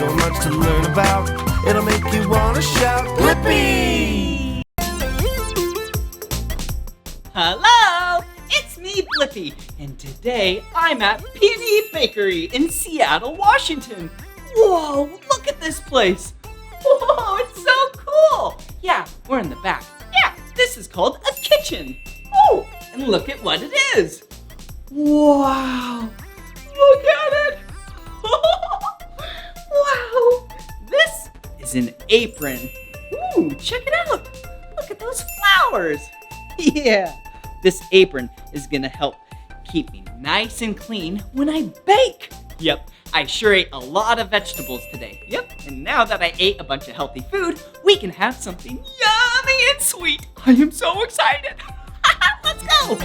so much to learn about. It'll make you want to shout, Blippi! Hello! It's me, Blippi, and today I'm at Peony Bakery in Seattle, Washington. Whoa, look at this place. Whoa, it's so cool. Yeah, we're in the back. Yeah, this is called a kitchen. Oh, and look at what it is. Wow, look at it. Wow, this is an apron. Ooh, check it out. Look at those flowers. Yeah, this apron is gonna help keep me nice and clean when I bake. Yep, I sure ate a lot of vegetables today. Yep, and now that I ate a bunch of healthy food, we can have something yummy and sweet. I am so excited. Let's go.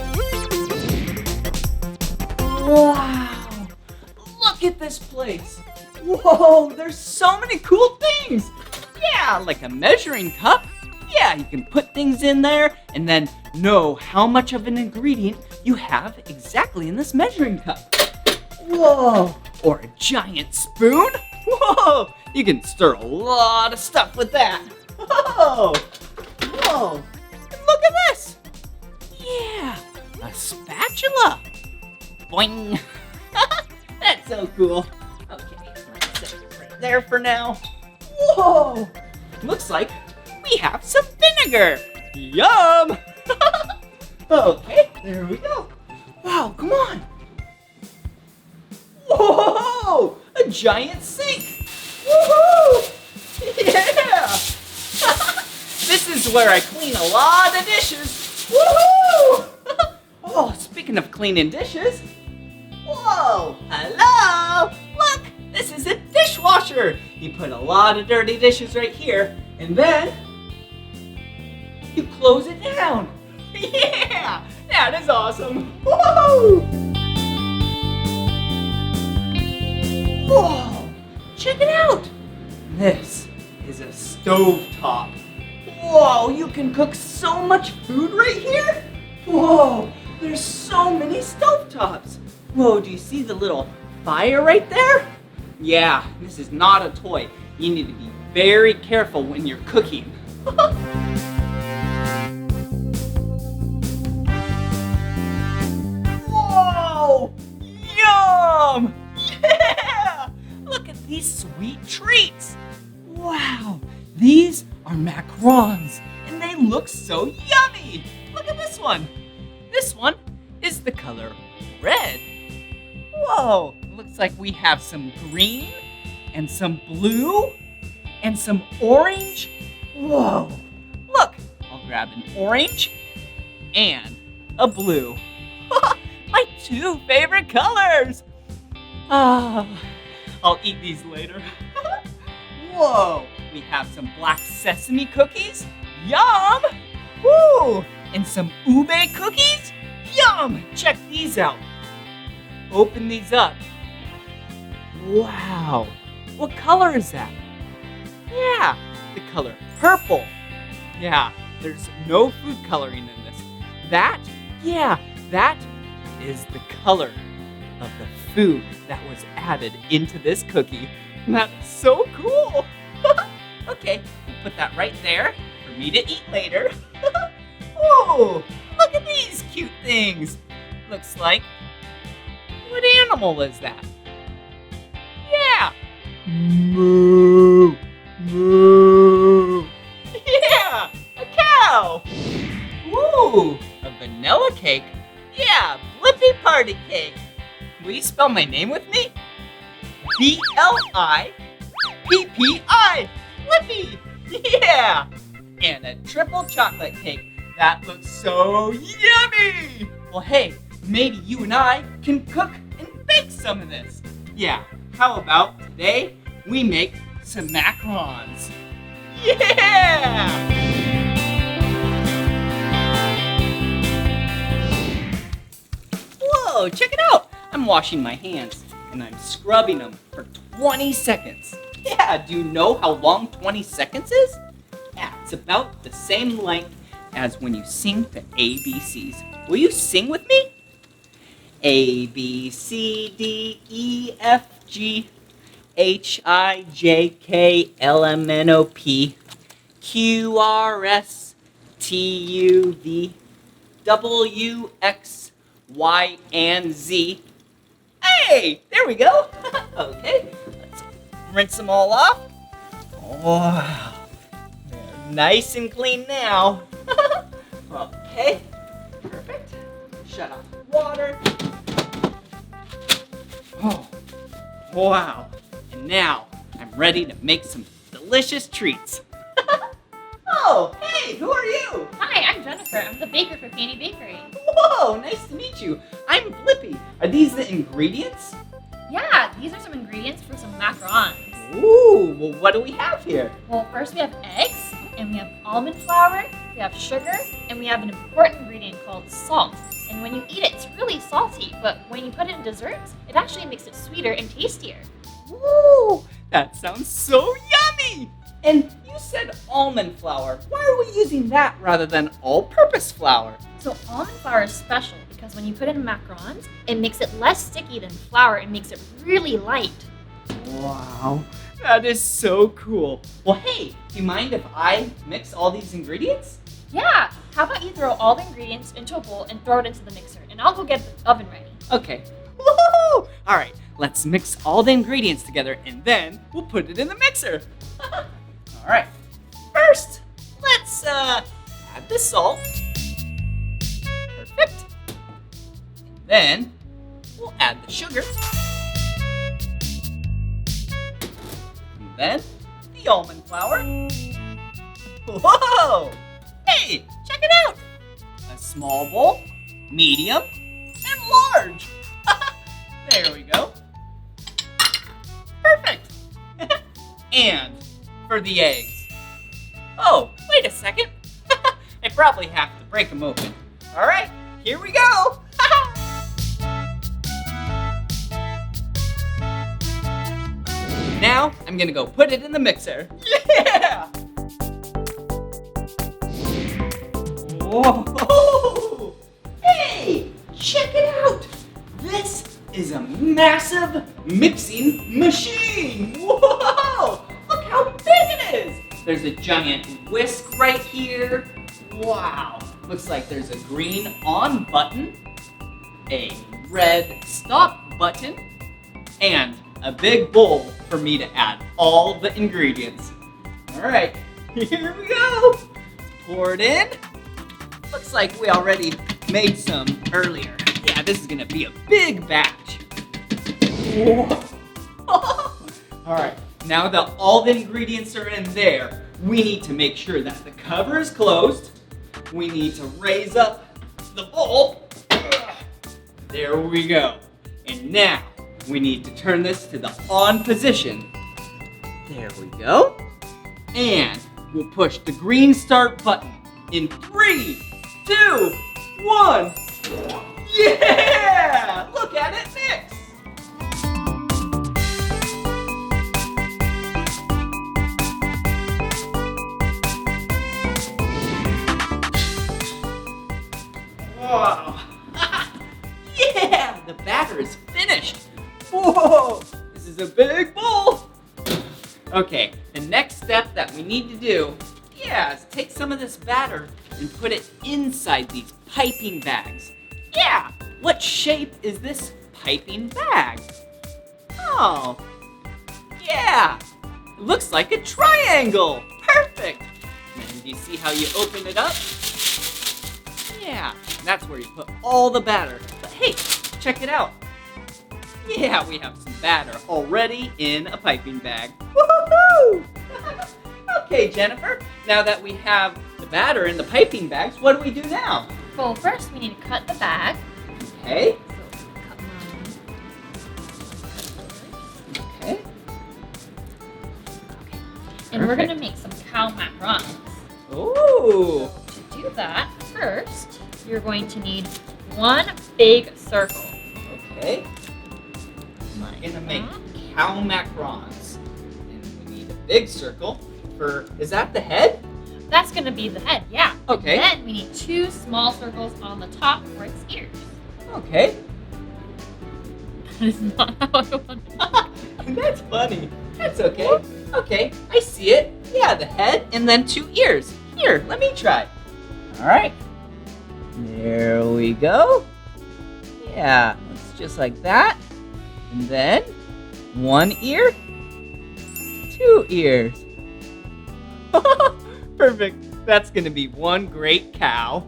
Wow, look at this place. Whoa, there's so many cool things. Yeah, like a measuring cup. Yeah, you can put things in there and then know how much of an ingredient you have exactly in this measuring cup. Whoa, or a giant spoon. Whoa, you can stir a lot of stuff with that. Whoa, whoa, and look at this. Yeah, a spatula. Boing. That's so cool. Okay, let's set it right there for now. Whoa, looks like we have some vinegar. Yum! Okay, there we go. Wow, come on. Whoa, a giant sink. Woohoo! Yeah! This is where I clean a lot of dishes. Woohoo! Oh, speaking of cleaning dishes. Whoa, hello! Look, this is a dishwasher. You put a lot of dirty dishes right here, and then you close it down. Yeah, that is awesome. Whoa! Whoa, check it out. This is a stovetop. Whoa, you can cook so much food right here. Whoa, there's so many stovetops. Whoa, do you see the little fire right there? Yeah, this is not a toy. You need to be very careful when you're cooking. Whoa! Yum! Yeah! Look at these sweet treats. Wow, these are macarons, and they look so yummy. Look at this one. This one is the color red. Whoa, looks like we have some green and some blue and some orange. Whoa, look, I'll grab an orange and a blue. My two favorite colors. I'll eat these later. Whoa, we have some black sesame cookies. Yum! Woo! And some ube cookies. Yum! Check these out. Open these up. Wow, what color is that? Yeah, the color purple. Yeah, there's no food coloring in this. That is the color of the food that was added into this cookie. And that's so cool. Okay, we'll put that right there for me to eat later. Whoa, look at these cute things. Looks like, what animal is that? Yeah. Moo. Moo. Yeah, a cow. Ooh, a vanilla cake. Yeah, Blippi party cake. Will you spell my name with me? Blippi. Blippi. Yeah. And a triple chocolate cake. That looks so yummy. Well, hey, maybe you and I can cook and bake some of this. Yeah, how about today we make some macarons? Yeah! Whoa, check it out. I'm washing my hands and I'm scrubbing them for 20 seconds. Yeah, do you know how long 20 seconds is? Yeah, it's about the same length as when you sing the ABCs. Will you sing with me? A, B, C, D, E, F, G, HIJKLMNOP QRSTUVWXY and Z. Hey, there we go. Okay, let's rinse them all off. Wow, they're nice and clean now. Okay, perfect. Shut off the water. Oh, wow. And now I'm ready to make some delicious treats. Oh, hey, who are you? Hi, I'm Jennifer. I'm the baker for Peony Bakery. Whoa, nice to meet you. I'm Blippi. Are these the ingredients? Yeah, these are some ingredients for some macarons. Ooh, well, what do we have here? Well, first we have eggs, and we have almond flour, we have sugar, and we have an important ingredient called salt. And when you eat it, it's really salty, but when you put it in desserts, it actually makes it sweeter and tastier. Ooh, that sounds so yummy. And you said almond flour. Why are we using that rather than all-purpose flour? So almond flour is special because when you put it in macarons, it makes it less sticky than flour and makes it really light. Wow, that is so cool. Well, hey, do you mind if I mix all these ingredients? Yeah, how about you throw all the ingredients into a bowl and throw it into the mixer, and I'll go get the oven ready. Okay. Woohoo! All right, let's mix all the ingredients together and then we'll put it in the mixer. All right, first, let's add the salt. Perfect. And then we'll add the sugar. And then the almond flour. Whoa! Hey, check it out. A small bowl, medium, and large. There we go. Perfect. And for the eggs. Oh, wait a second. I probably have to break them open. All right, here we go. Now I'm gonna go put it in the mixer. Yeah! Whoa! Hey, check it out. This is a massive mixing machine. Whoa! Look how big it is. There's a giant whisk right here. Wow. Looks like there's a green on button, a red stop button, and a big bowl for me to add all the ingredients. All right, here we go. Pour it in. Looks like we already made some earlier. Yeah, this is gonna be a big batch. Whoa. All right, now that all the ingredients are in there, we need to make sure that the cover is closed. We need to raise up the bowl. There we go. And now we need to turn this to the on position. There we go. And we'll push the green start button in 3, 2, 1. Yeah! Look at it mix. Wow. Yeah, the batter is finished. Whoa, this is a big bowl. Okay, the next step that we need to do, is take some of this batter and put it inside these piping bags. Yeah, what shape is this piping bag? Oh, yeah, it looks like a triangle. Perfect. And do you see how you open it up? Yeah, that's where you put all the batter. But hey, check it out. Yeah, we have some batter already in a piping bag. Woohoo! Okay, Jennifer, now that we have the batter in the piping bags, what do we do now? Well, first we need to cut the bag. Okay. So, cut mine. Okay. And we're gonna make some cow macarons. Ooh. To do that, first, you're going to need one big circle. Okay. Like We're gonna make that. cow macarons. And we need a big circle for, is that the head? That's gonna be the head, yeah. Okay. Then we need 2 small circles on the top for its ears. Okay. That is not how I want it. That's funny. That's okay. Okay, I see it. Yeah, the head and then 2 ears. Here, let me try. All right. There we go. Yeah, it's just like that. And then 1 ear, 2 ears. Perfect. That's gonna be one great cow.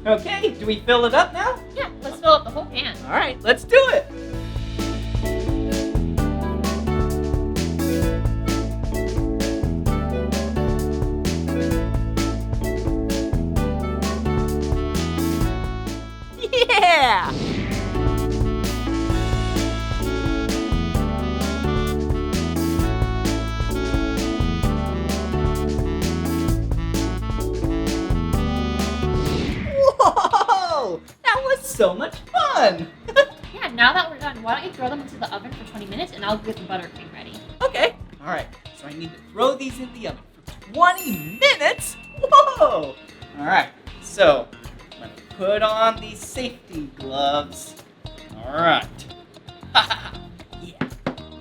Okay, do we fill it up now? Yeah, let's fill up the whole pan. All right, let's do it. Yeah! Whoa! That was so much fun! Yeah, now that we're done, why don't you throw them into the oven for 20 minutes and I'll get the buttercream ready. Okay. All right. So I need to throw these in the oven for 20 minutes? Whoa! All right. So let me put on these safety gloves. All right. Yeah.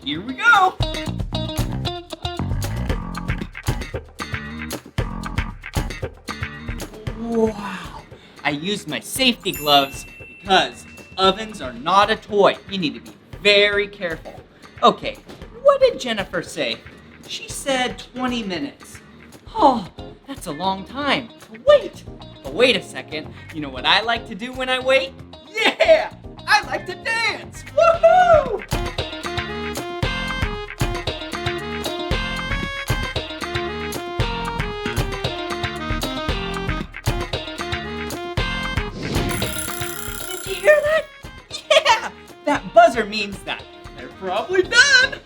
Here we go. Wow. I used my safety gloves because ovens are not a toy. You need to be very careful. Okay, what did Jennifer say? She said 20 minutes. Oh, that's a long time to wait. But wait a second. You know what I like to do when I wait? Yeah! I like to dance! Woohoo! Did you hear that? Yeah! That buzzer means that they're probably done!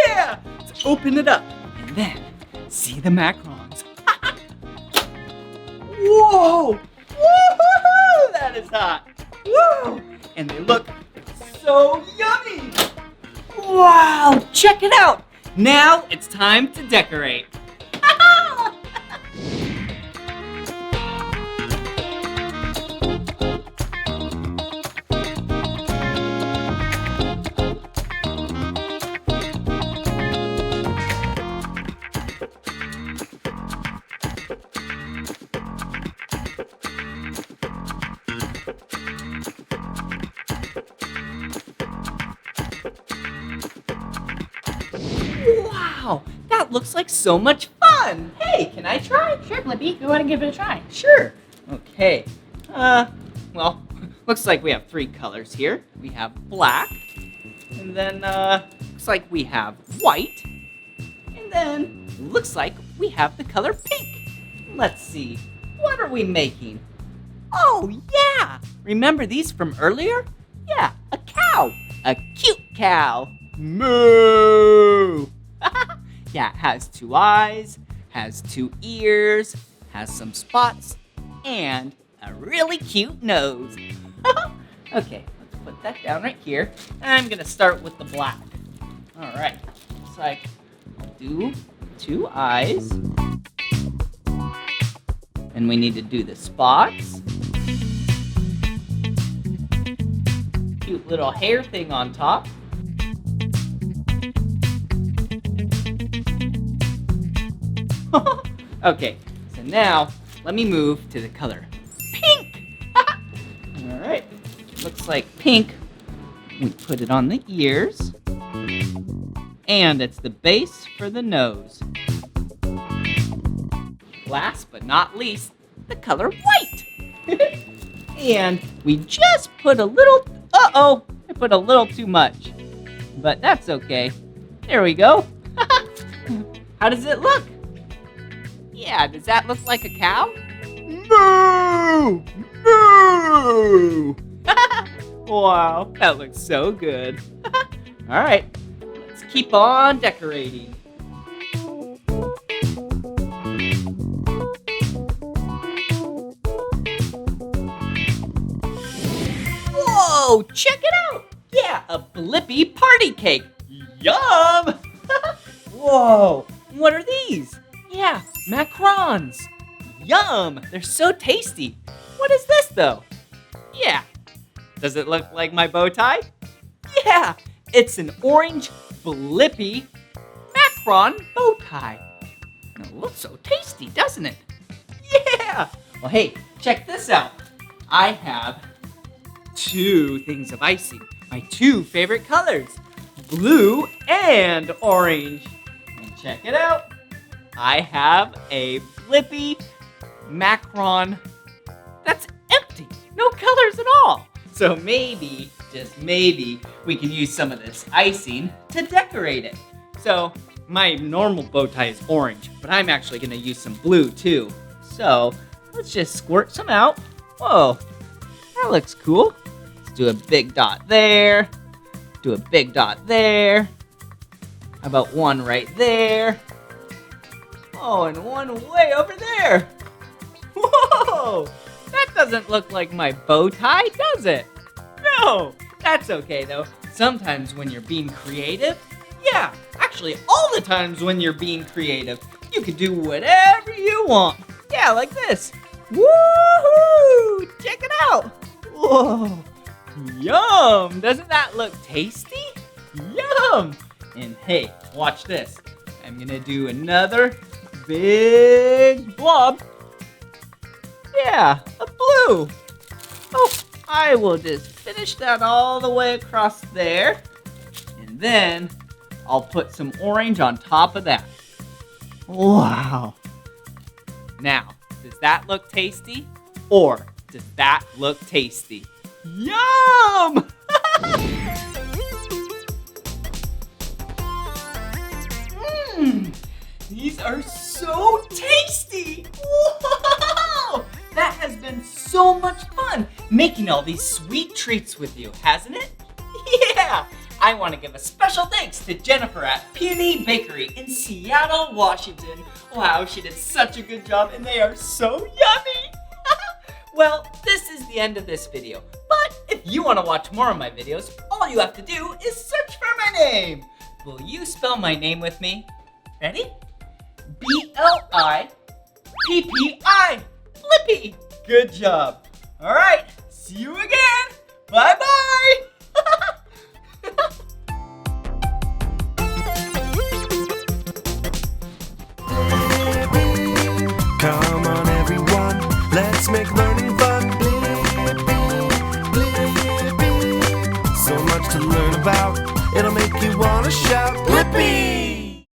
Yeah! Let's open it up and then see the macarons. Whoa! Woo-hoo-hoo! That is hot! Woo! And they look so yummy! Wow! Check it out! Now it's time to decorate. Wow, that looks like so much fun. Hey, can I try? Sure, Blippi, we want to give it a try. Sure. Okay. Well, looks like we have 3 colors here. We have black, and then looks like we have white, and then looks like we have the color pink. Let's see, what are we making? Oh yeah, remember these from earlier? Yeah, a cow, a cute cow. Moo! Yeah, it has 2 eyes, has 2 ears, has some spots, and a really cute nose. Okay, let's put that down right here. And I'm gonna start with the black. All right, looks like do 2 eyes. And we need to do the spots. Cute little hair thing on top. Okay, so now let me move to the color pink. All right, looks like pink. We put it on the ears, and it's the base for the nose. Last but not least, the color white. And we just put a little, I put a little too much, but that's okay. There we go. How does it look? Yeah, does that look like a cow? Moo! Moo! Wow, that looks so good. All right, let's keep on decorating. Whoa, check it out! Yeah, a Blippi party cake. Yum! Whoa, what are these? Yeah, macarons. Yum, they're so tasty. What is this though? Yeah, does it look like my bow tie? Yeah, It's an orange Blippi Macaron Bow Tie. It looks so tasty, doesn't it? Yeah! Well, hey, check this out. I have 2 things of icing. My 2 favorite colors, blue and orange. And check it out. I have a Blippi Macaron that's empty. No colors at all. So maybe, just maybe, we can use some of this icing to decorate it. So my normal bow tie is orange, but I'm actually gonna use some blue too. So let's just squirt some out. Whoa, that looks cool. Let's do a big dot there. Do a big dot there. How about one right there? Oh, and one way over there. Whoa, that doesn't look like my bow tie, does it? No, that's okay though. Sometimes when you're being creative, yeah, actually all the times when you're being creative, you can do whatever you want. Yeah, like this. Woohoo! Check it out. Whoa, yum. Doesn't that look tasty? Yum. And hey, watch this. I'm gonna do another big blob. Yeah, a blue. Oh, I will just finish that all the way across there. And then I'll put some orange on top of that. Wow. Now, does that look tasty? Or does that look tasty? Yum! These are so tasty! Wow! That has been so much fun making all these sweet treats with you, hasn't it? Yeah! I want to give a special thanks to Jennifer at Peony Bakery in Seattle, Washington. Wow, she did such a good job and they are so yummy! Well, this is the end of this video, but if you want to watch more of my videos, all you have to do is search for my name. Will you spell my name with me? Ready? B-L-I-P-P-I. Blippi. Good job. All right, see you again. Bye-bye.